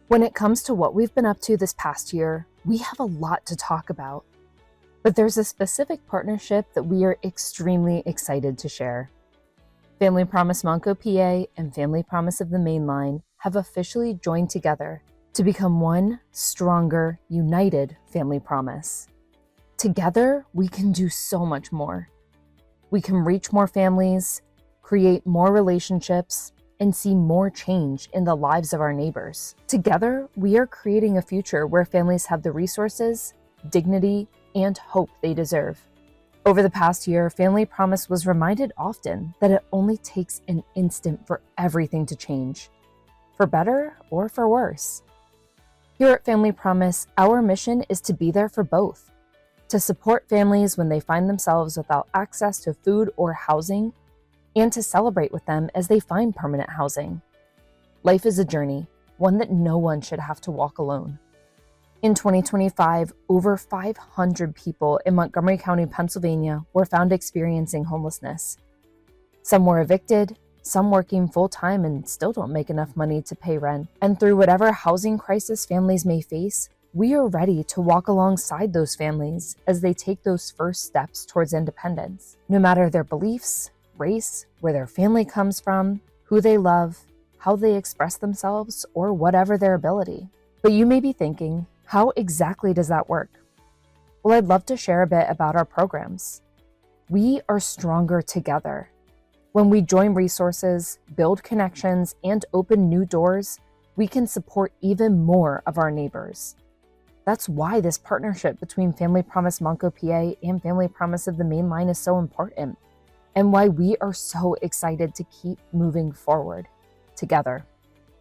When it comes to what we've been up to this past year, we have a lot to talk about. But there's a specific partnership that we are extremely excited to share. Family Promise Montco, PA and Family Promise of the Main Line have officially joined together to become one stronger, united Family Promise. Together, we can do so much more. We can reach more families, create more relationships, and see more change in the lives of our neighbors. Together, we are creating a future where families have the resources, dignity, and hope they deserve. Over the past year, Family Promise was reminded often that it only takes an instant for everything to change, for better or for worse. Here at Family Promise, our mission is to be there for both, to support families when they find themselves without access to food or housing, and to celebrate with them as they find permanent housing. Life is a journey, one that no one should have to walk alone. In 2025, over 500 people in Montgomery County, Pennsylvania were found experiencing homelessness. Some were evicted, some working full-time and still don't make enough money to pay rent. And through whatever housing crisis families may face, we are ready to walk alongside those families as they take those first steps towards independence. No matter their beliefs, race, where their family comes from, who they love, how they express themselves, or whatever their ability. But you may be thinking, how exactly does that work? Well, I'd love to share a bit about our programs. We are stronger together. When we join resources, build connections, and open new doors, we can support even more of our neighbors. That's why this partnership between Family Promise Montco, PA and Family Promise of the Main Line is so important, and why we are so excited to keep moving forward together.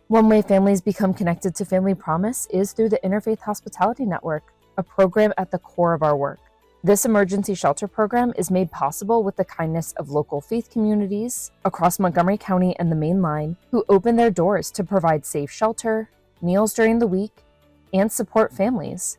One way families become connected to Family Promise is through the Interfaith Hospitality Network, a program at the core of our work. This emergency shelter program is made possible with the kindness of local faith communities across Montgomery County and the Main Line who open their doors to provide safe shelter, meals during the week, and support families.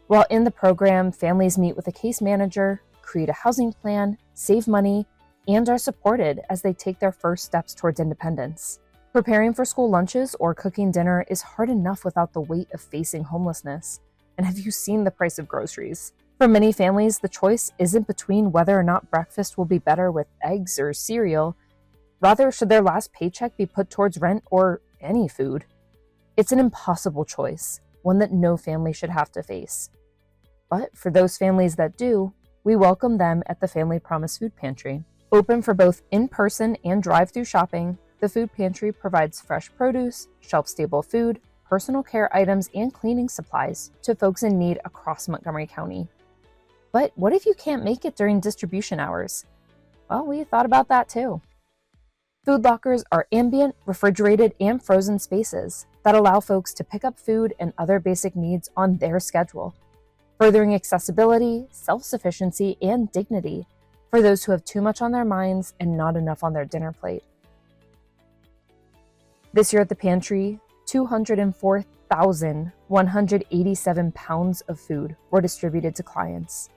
While in the program, families meet with a case manager, create a housing plan, save money, and are supported as they take their first steps towards independence. Preparing for school lunches or cooking dinner is hard enough without the weight of facing homelessness. And have you seen the price of groceries? For many families, the choice isn't between whether or not breakfast will be better with eggs or cereal. Rather, should their last paycheck be put towards rent or any food? It's an impossible choice, one that no family should have to face. But for those families that do, we welcome them at the Family Promise Food Pantry. Open for both in-person and drive-through shopping, the food pantry provides fresh produce, shelf-stable food, personal care items, and cleaning supplies to folks in need across Montgomery County. But what if you can't make it during distribution hours? Well, we thought about that too. Food lockers are ambient, refrigerated, and frozen spaces that allow folks to pick up food and other basic needs on their schedule, furthering accessibility, self-sufficiency, and dignity for those who have too much on their minds and not enough on their dinner plate. This year at the pantry, 204,187 pounds of food were distributed to clients.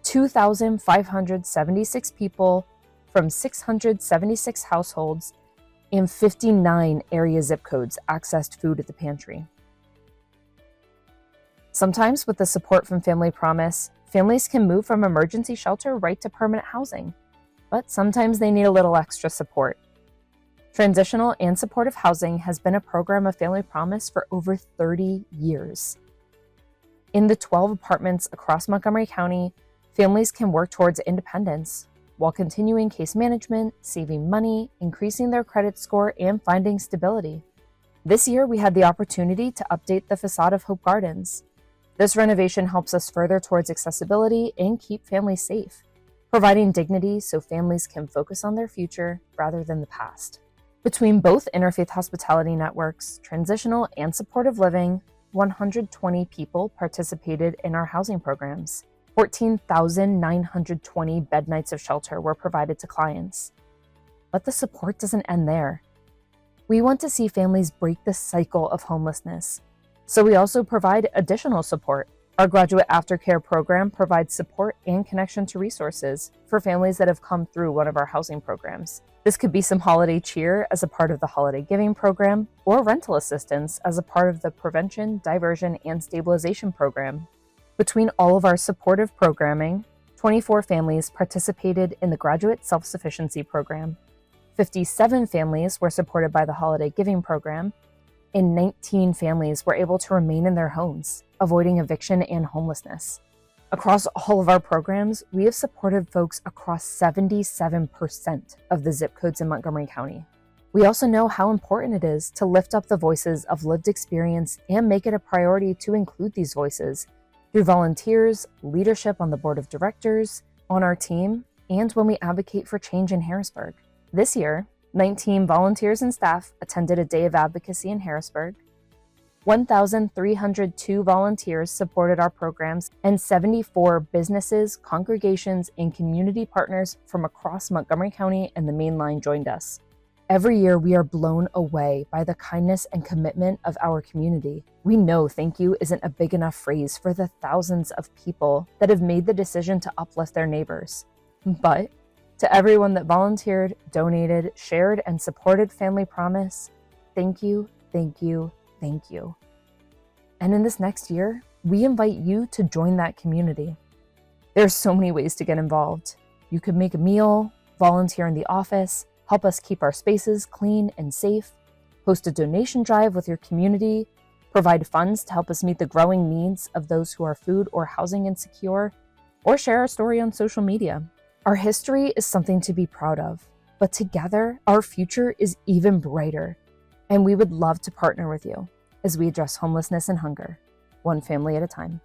2,576 people from 676 households and 59 area zip codes accessed food at the pantry. Sometimes with the support from Family Promise, families can move from emergency shelter right to permanent housing, but sometimes they need a little extra support. Transitional and supportive housing has been a program of Family Promise for over 30 years. In the 12 apartments across Montgomery County, families can work towards independence while continuing case management, saving money, increasing their credit score, and finding stability. This year, we had the opportunity to update the facade of Hope Gardens. This renovation helps us further towards accessibility and keep families safe, providing dignity so families can focus on their future rather than the past. Between both Interfaith Hospitality Networks, Transitional and Supportive Living, 120 people participated in our housing programs. 14,920 bed nights of shelter were provided to clients. But the support doesn't end there. We want to see families break the cycle of homelessness, so we also provide additional support. Our graduate aftercare program provides support and connection to resources for families that have come through one of our housing programs. This could be some holiday cheer as a part of the holiday giving program, or rental assistance as a part of the prevention, diversion, and stabilization program. Between all of our supportive programming, 24 families participated in the Graduate Self-Sufficiency Program, 57 families were supported by the Holiday Giving Program, and 19 families were able to remain in their homes, avoiding eviction and homelessness. Across all of our programs, we have supported folks across 77% of the zip codes in Montgomery County. We also know how important it is to lift up the voices of lived experience and make it a priority to include these voices through volunteers, leadership on the board of directors, on our team, and when we advocate for change in Harrisburg. This year, 19 volunteers and staff attended a day of advocacy in Harrisburg. 1,302 volunteers supported our programs, and 74 businesses, congregations, and community partners from across Montgomery County and the Main Line joined us. Every year, we are blown away by the kindness and commitment of our community. We know thank you isn't a big enough phrase for the thousands of people that have made the decision to uplift their neighbors. But to everyone that volunteered, donated, shared, and supported Family Promise, thank you, thank you, thank you. And in this next year, we invite you to join that community. There are so many ways to get involved. You could make a meal, volunteer in the office, help us keep our spaces clean and safe, host a donation drive with your community, provide funds to help us meet the growing needs of those who are food or housing insecure, or share our story on social media. Our history is something to be proud of, but together, our future is even brighter, and we would love to partner with you as we address homelessness and hunger, one family at a time.